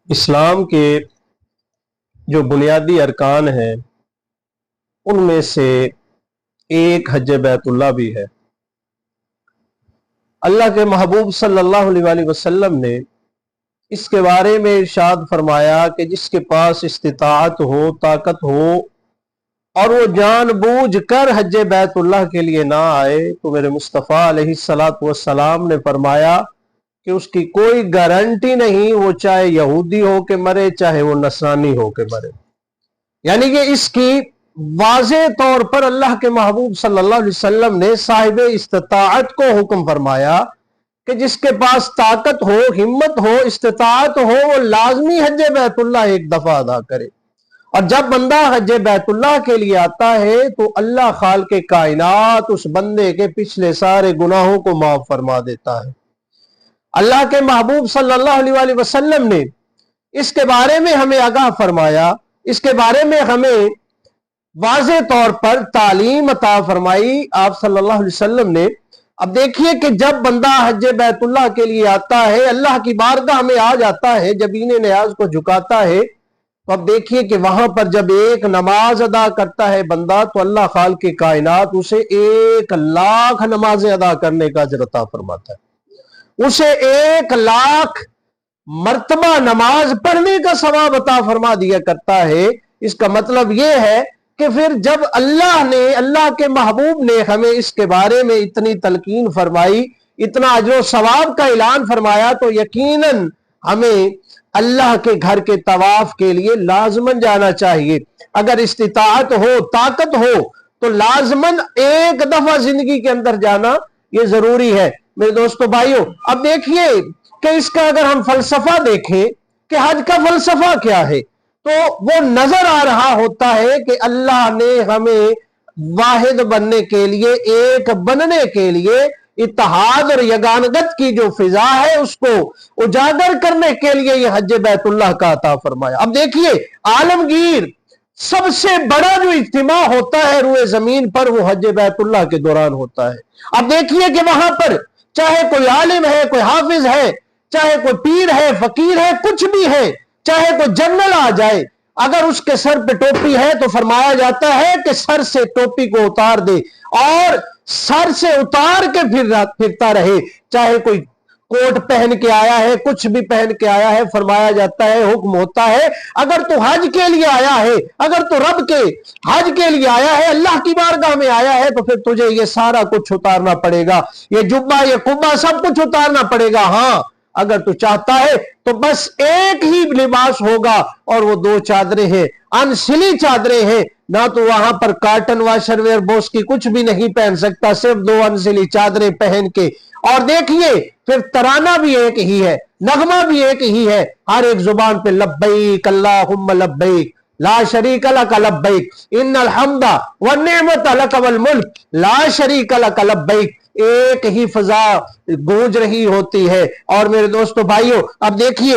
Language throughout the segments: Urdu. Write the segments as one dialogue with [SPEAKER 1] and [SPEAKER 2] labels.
[SPEAKER 1] اسلام کے جو بنیادی ارکان ہیں ان میں سے ایک حج بیت اللہ بھی ہے۔ اللہ کے محبوب صلی اللہ علیہ وآلہ وسلم نے اس کے بارے میں ارشاد فرمایا کہ جس کے پاس استطاعت ہو، طاقت ہو اور وہ جان بوجھ کر حج بیت اللہ کے لیے نہ آئے تو میرے مصطفیٰ علیہ السلام نے فرمایا کہ اس کی کوئی گارنٹی نہیں، وہ چاہے یہودی ہو کے مرے چاہے وہ نصرانی ہو کے مرے۔ یعنی کہ اس کی واضح طور پر اللہ کے محبوب صلی اللہ علیہ وسلم نے صاحب استطاعت کو حکم فرمایا کہ جس کے پاس طاقت ہو، ہمت ہو، استطاعت ہو، وہ لازمی حج بیت اللہ ایک دفعہ ادا کرے۔ اور جب بندہ حج بیت اللہ کے لیے آتا ہے تو اللہ خالق کائنات اس بندے کے پچھلے سارے گناہوں کو معاف فرما دیتا ہے۔ اللہ کے محبوب صلی اللہ علیہ وآلہ وسلم نے اس کے بارے میں ہمیں آگاہ فرمایا، اس کے بارے میں ہمیں واضح طور پر تعلیم عطا فرمائی آپ صلی اللہ علیہ وسلم نے۔ اب دیکھیے کہ جب بندہ حج بیت اللہ کے لیے آتا ہے، اللہ کی بارگاہ میں آ جاتا ہے، جبین نیاز کو جھکاتا ہے، تو اب دیکھیے کہ وہاں پر جب ایک نماز ادا کرتا ہے بندہ تو اللہ خالق کائنات اسے 1,00,000 نمازیں ادا کرنے کا اجر عطا فرماتا ہے، اسے 1,00,000 مرتبہ نماز پڑھنے کا ثواب عطا فرما دیا کرتا ہے۔ اس کا مطلب یہ ہے کہ پھر جب اللہ کے محبوب نے ہمیں اس کے بارے میں اتنی تلقین فرمائی، اتنا اجر و ثواب کا اعلان فرمایا، تو یقیناً ہمیں اللہ کے گھر کے طواف کے لیے لازماً جانا چاہیے۔ اگر استطاعت ہو، طاقت ہو تو لازماً ایک دفعہ زندگی کے اندر جانا یہ ضروری ہے۔ میرے دوستو بھائیو، اب دیکھیے کہ اس کا اگر ہم فلسفہ دیکھیں کہ حج کا فلسفہ کیا ہے تو وہ نظر آ رہا ہوتا ہے کہ اللہ نے ہمیں واحد بننے کے لیے، ایک بننے کے لیے، اتحاد اور یگانگت کی جو فضا ہے اس کو اجاگر کرنے کے لیے یہ حج بیت اللہ کا عطا فرمایا۔ اب دیکھیے عالمگیر سب سے بڑا جو اجتماع ہوتا ہے روئے زمین پر وہ حج بیت اللہ کے دوران ہوتا ہے۔ اب دیکھیے کہ وہاں پر چاہے کوئی عالم ہے، کوئی حافظ ہے، چاہے کوئی پیر ہے، فقیر ہے، کچھ بھی ہے، چاہے کوئی جنرل آ جائے، اگر اس کے سر پہ ٹوپی ہے تو فرمایا جاتا ہے کہ سر سے ٹوپی کو اتار دے اور سر سے اتار کے پھرتا رہے۔ چاہے کوئی کوٹ پہن کے آیا ہے، کچھ بھی پہن کے آیا ہے، فرمایا جاتا ہے، حکم ہوتا ہے اگر تو حج کے لیے آیا ہے، اگر تو رب کے حج کے لیے آیا ہے، اللہ کی بارگاہ میں آیا ہے، تو پھر تجھے یہ سارا کچھ اتارنا پڑے گا، یہ جبہ، یہ قبہ، سب کچھ اتارنا پڑے گا۔ ہاں اگر تو چاہتا ہے تو بس ایک ہی لباس ہوگا اور وہ 2 چادریں ہیں، انسلی چادریں ہیں، نہ تو وہاں پر کاٹن واشر ویئر بوس کی کچھ بھی نہیں پہن سکتا، صرف 2 انسلی چادریں پہن کے۔ اور دیکھیے پھر ترانہ بھی ایک ہی ہے، نغمہ بھی ایک ہی ہے، ہر ایک زبان پہ لبیک اللہم لبیک لا شریک لک لبیک ان الحمد والنعمت لک والملک لا شریک لک لبیک، ایک ہی فضا گونج رہی ہوتی ہے۔ اور میرے دوستو بھائیو، اب دیکھیے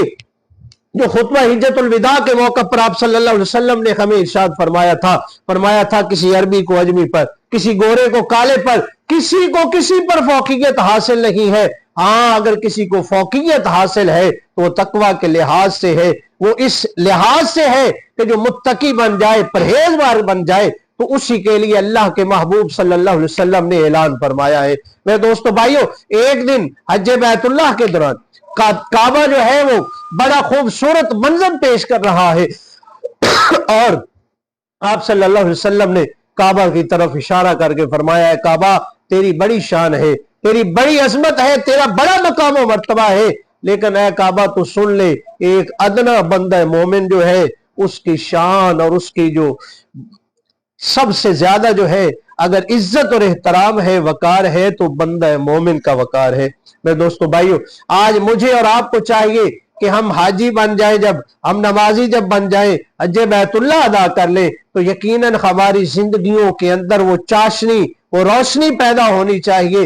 [SPEAKER 1] جو خطبہ حجت الوداع کے موقع پر آپ صلی اللہ علیہ وسلم نے ہمیں ارشاد فرمایا تھا کسی عربی کو اجمی پر، کسی گورے کو کالے پر، کسی کو کسی پر فوقیت حاصل نہیں ہے۔ ہاں اگر کسی کو فوقیت حاصل ہے تو وہ تقوی کے لحاظ سے ہے، وہ اس لحاظ سے ہے کہ جو متقی بن جائے، پرہیزگار بن جائے، تو اسی کے لیے اللہ کے محبوب صلی اللہ علیہ وسلم نے اعلان فرمایا ہے۔ میرے دوستو بھائیو، ایک دن حج بیت اللہ کے دوران کعبہ جو ہے وہ بڑا خوبصورت منظر پیش کر رہا ہے، اور آپ صلی اللہ علیہ وسلم نے کعبہ کی طرف اشارہ کر کے فرمایا ہے کعبہ تیری بڑی شان ہے، تیری بڑی عظمت ہے، تیرا بڑا مقام و مرتبہ ہے، لیکن اے کعبہ تو سن لے، ایک ادنا بندہ مومن جو ہے اس کی شان اور اس کی جو سب سے زیادہ جو ہے اگر عزت اور احترام ہے، وقار ہے، تو بندہ مومن کا وقار ہے۔ میرے دوستو بھائیو، آج مجھے اور آپ کو چاہیے کہ ہم حاجی بن جائیں، جب ہم نمازی جب بن جائیں، حج بیت اللہ ادا کر لیں، تو یقیناً ہماری زندگیوں کے اندر وہ چاشنی، وہ روشنی پیدا ہونی چاہیے